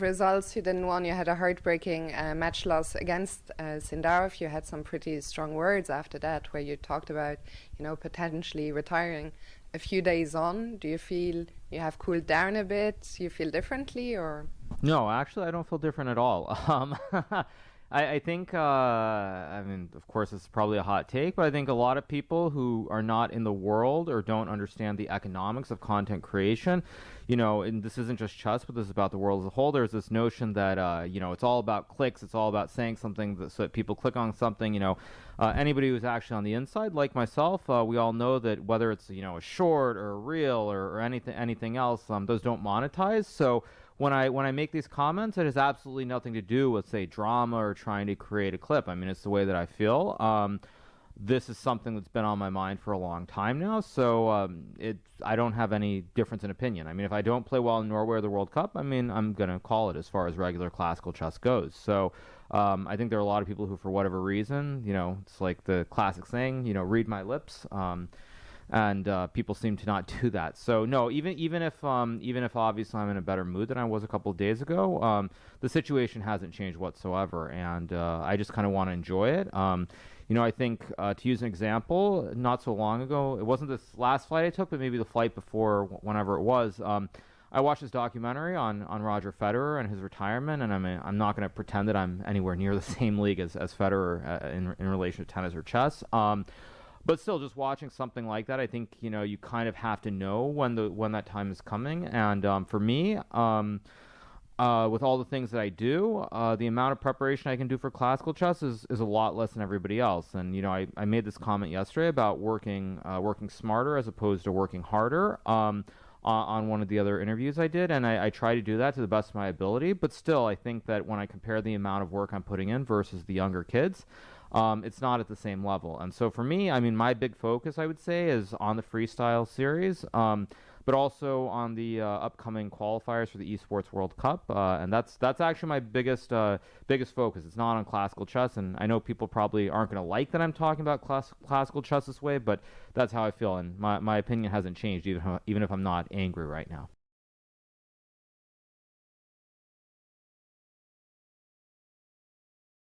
Results you didn't want. You had a heartbreaking match loss against Sindarov. You had some pretty strong words after that where you talked about, potentially retiring a few days on. Do you feel you have cooled down a bit? You feel differently, or? No, actually, I don't feel different at all. I think, of course, it's probably a hot take, but I think a lot of people who are not in the world or don't understand the economics of content creation, and this isn't just chess, but this is about the world as a whole. There's this notion that, it's all about clicks. It's all about saying something so that people click on something. Anybody who's actually on the inside, like myself, we all know that whether it's, a short or a reel or anything else, those don't monetize. So when I make these comments, it has absolutely nothing to do with, say, drama or trying to create a clip. I mean, it's the way that I feel. This is something that's been on my mind for a long time now, so I don't have any difference in opinion. I mean, if I don't play well in Norway or the World Cup, I'm going to call it as far as regular classical chess goes. So I think there are a lot of people who, for whatever reason, it's like the classic saying, read my lips. And people seem to not do that. So no, even if obviously I'm in a better mood than I was a couple of days ago, the situation hasn't changed whatsoever, and I just kind of want to enjoy it. I think to use an example, not so long ago, it wasn't this last flight I took, but maybe the flight before, whenever it was. I watched this documentary on Roger Federer and his retirement, and I'm not going to pretend that I'm anywhere near the same league as Federer in relation to tennis or chess. But still, just watching something like that, I think, you kind of have to know when that time is coming. And for me, with all the things that I do, the amount of preparation I can do for classical chess is a lot less than everybody else. And, I made this comment yesterday about working smarter as opposed to working harder on one of the other interviews I did. And I try to do that to the best of my ability. But still, I think that when I compare the amount of work I'm putting in versus the younger kids, it's not at the same level. And so for me, my big focus, I would say, is on the freestyle series, but also on the upcoming qualifiers for the Esports World Cup. And that's actually my biggest focus. It's not on classical chess, and I know people probably aren't going to like that I'm talking about classical chess this way, but that's how I feel, and my opinion hasn't changed, even if I'm not angry right now.